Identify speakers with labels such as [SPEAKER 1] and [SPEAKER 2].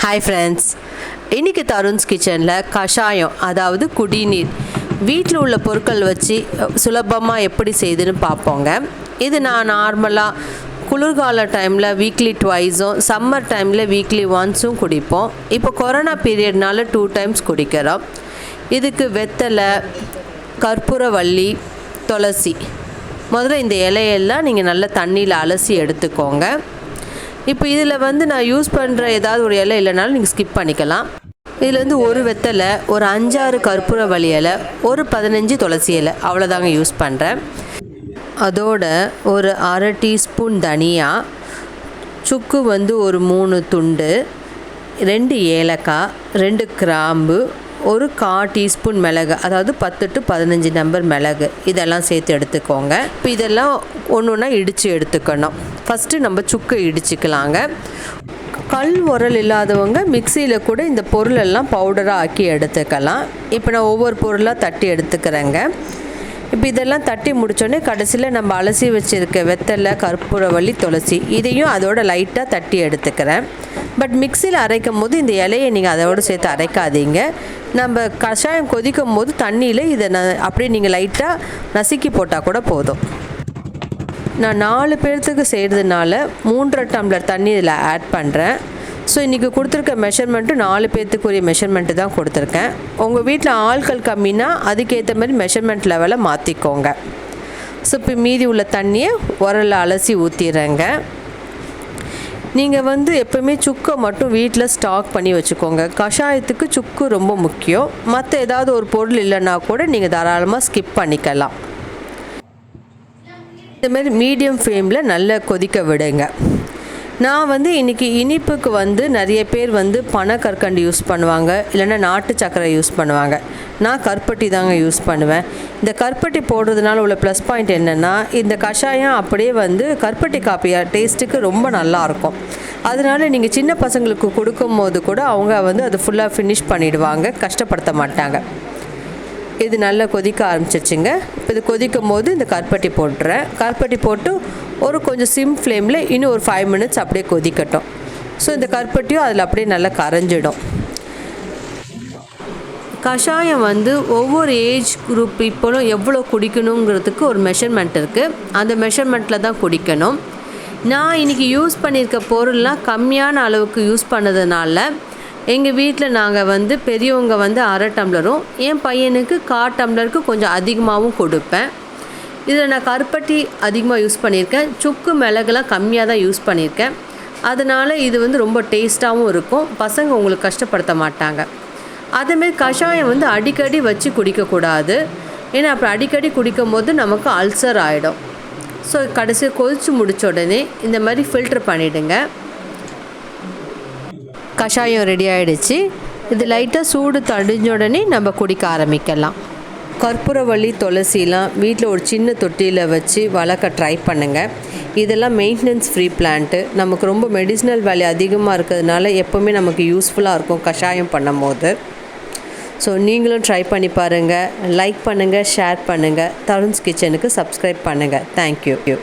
[SPEAKER 1] Hi friends, இன்னைக்கு தருண்ஸ் கிச்சனில் கஷாயம் அதாவது குடிநீர் வீட்டில் உள்ள பொருட்கள் வச்சு சுலபமாக எப்படி செய்யுதுன்னு பார்ப்போங்க. இது நான் நார்மலாக குளிர்கால டைமில் வீக்லி ட்வைஸும் சம்மர் டைமில் வீக்லி ஒன்ஸும் குடிப்போம். இப்போ கொரோனா பீரியட்னால 2 times குடிக்கிறோம். இதுக்கு வெத்தலை, கற்பூரவள்ளி, துளசி முதல்ல இந்த இலையெல்லாம் நீங்கள் நல்லா தண்ணியில் அலசி எடுத்துக்கோங்க. இப்போ இதில் நான் யூஸ் பண்ணுற ஏதாவது ஒரு இலை இல்லைனாலும் நீங்கள் ஸ்கிப் பண்ணிக்கலாம். இதில் ஒரு வெத்தலை, ஒரு 5-6 கற்பூரவள்ளி இலை, ஒரு 15 துளசி இலை அவ்வளோதாங்க யூஸ் பண்ணுறேன். அதோட ஒரு 1/2 டீஸ்பூன் தனியா, சுக்கு ஒரு 3 துண்டு, 2 ஏலக்காய், 2 கிராம்பு, ஒரு 1/4 டீஸ்பூன் மிளகு, அதாவது 10 to 15 நம்பர் மிளகு இதெல்லாம் சேர்த்து எடுத்துக்கோங்க. இப்போ இதெல்லாம் ஒன்று ஒன்றா இடித்து எடுத்துக்கணும். ஃபஸ்ட்டு நம்ம சுக்கை இடிச்சிக்கலாங்க. கல் உரல் இல்லாதவங்க மிக்சியில் கூட இந்த பொருளெல்லாம் பவுடராக ஆக்கி எடுத்துக்கலாம். இப்போ நான் ஒவ்வொரு பொருளாக தட்டி எடுத்துக்கிறேங்க. இப்போ இதெல்லாம் தட்டி முடித்தோடனே கடைசியில் நம்ம அலசி வச்சுருக்க வெத்தலை, கற்பூரவள்ளி, துளசி இதையும் அதோட லைட்டாக தட்டி எடுத்துக்கிறேன். பட் மிக்சியில் அரைக்கும் போது இந்த இலையை நீங்கள் அதோடு சேர்த்து அரைக்காதீங்க. நம்ம கஷாயம் கொதிக்கும் போது தண்ணியில் இதை அப்படியே நீங்கள் லைட்டாக நசுக்கி போட்டால் கூட போதும். நான் 4 பேர்த்துக்கு செய்கிறதுனால 3.5 டம்ளர் தண்ணி இதில் ஆட் பண்ணுறேன். ஸோ இன்றைக்கி கொடுத்துருக்க மெஷர்மெண்ட்டு 4 பேர்த்துக்குரிய மெஷர்மெண்ட்டு தான் கொடுத்துருக்கேன். உங்கள் வீட்டில் ஆட்கள் கம்மினா அதுக்கேற்ற மாதிரி மெஷர்மெண்ட் லெவலை மாற்றிக்கோங்க. ஸோ இப்போ மீதி உள்ள தண்ணியை உரலில் அலசி ஊற்றிடுறேங்க. நீங்கள் எப்போவுமே சுக்கை மட்டும் வீட்டில் ஸ்டாக் பண்ணி வச்சுக்கோங்க. கஷாயத்துக்கு சுக்கு ரொம்ப முக்கியம். மற்ற ஏதாவது ஒரு பொருள் இல்லைன்னா கூட நீங்கள் தாராளமாக ஸ்கிப் பண்ணிக்கலாம். இதுமாரி மீடியம் ஃப்ளேமில் நல்லா கொதிக்க விடுங்க. நான் இன்றைக்கி இனிப்புக்கு நிறைய பேர் பனக்கற்கண்டு யூஸ் பண்ணுவாங்க, இல்லைன்னா நாட்டு சர்க்கரை யூஸ் பண்ணுவாங்க. நான் கருப்பட்டி தாங்க யூஸ் பண்ணுவேன். இந்த கருப்பட்டி போடுறதுனால உள்ள ப்ளஸ் பாயிண்ட் என்னென்னா, இந்த கஷாயம் அப்படியே கருப்பட்டி காப்பியாக டேஸ்ட்டுக்கு ரொம்ப நல்லாயிருக்கும். அதனால் நீங்கள் சின்ன பசங்களுக்கு கொடுக்கும் போது கூட அவங்க அது ஃபுல்லாக ஃபினிஷ் பண்ணிவிடுவாங்க, கஷ்டப்படுத்த மாட்டாங்க. இது நல்லா கொதிக்க ஆரம்பிச்சிருச்சுங்க. இப்போ இது கொதிக்கும் போது இந்த கருப்பட்டி போட்டுறேன். கருப்பட்டி போட்டு கொஞ்சம் சிம் ஃப்ளேமில் இன்னும் ஒரு 5 minutes அப்படியே கொதிக்கட்டும். ஸோ இந்த கருப்பட்டியும் அதில் அப்படியே நல்லா கரைஞ்சிடும். கஷாயம் ஒவ்வொரு ஏஜ் குரூப் இப்போலும் எவ்வளோ குடிக்கணுங்கிறதுக்கு ஒரு மெஷர்மெண்ட் இருக்குது. அந்த மெஷர்மெண்ட்டில் தான் குடிக்கணும். நான் இன்றைக்கி யூஸ் பண்ணியிருக்க பொருள்லாம் கம்மியான அளவுக்கு யூஸ் பண்ணதுனால எங்கள் வீட்டில் நாங்கள் பெரியவங்க 1/2 டம்ளரும், என் பையனுக்கு 1/4 டம்ளருக்கு கொஞ்சம் அதிகமாகவும் கொடுப்பேன். இதில் நான் கருப்பட்டி அதிகமாக யூஸ் பண்ணியிருக்கேன். சுக்கு மிளகுலாம் கம்மியாக தான் யூஸ் பண்ணியிருக்கேன். அதனால் இது ரொம்ப டேஸ்ட்டாகவும் இருக்கும். பசங்க உங்களுக்கு கஷ்டப்படுத்த மாட்டாங்க. அதேமாரி கஷாயம் அடிக்கடி வச்சு குடிக்கக்கூடாது. ஏன்னா அப்புறம் அடிக்கடி குடிக்கும் போது நமக்கு அல்சர் ஆகிடும். ஸோ கடைசியாக கொதித்து முடித்த உடனே இந்த மாதிரி ஃபில்ட்ரு பண்ணிவிடுங்க. கஷாயம் ரெடி ஆகிடுச்சு. இது லைட்டாக சூடு தடிஞ்ச உடனே நம்ம குடிக்க ஆரம்பிக்கலாம். கற்பூரவள்ளி, துளசிலாம் வீட்டில் ஒரு சின்ன தொட்டியில் வச்சு வளர்க்க ட்ரை பண்ணுங்கள். இதெல்லாம் மெயின்டெனன்ஸ் ஃப்ரீ பிளான்ட்டு. நமக்கு ரொம்ப மெடிசினல் வேல்யூ அதிகமாக இருக்கிறதுனால எப்போவுமே நமக்கு யூஸ்ஃபுல்லாக இருக்கும் கஷாயம் பண்ணும் போது. ஸோ நீங்களும் ட்ரை பண்ணி பாருங்கள். லைக் பண்ணுங்கள், ஷேர் பண்ணுங்கள். தருண்ஸ் கிச்சனுக்கு சப்ஸ்கிரைப் பண்ணுங்கள். தேங்க்யூ.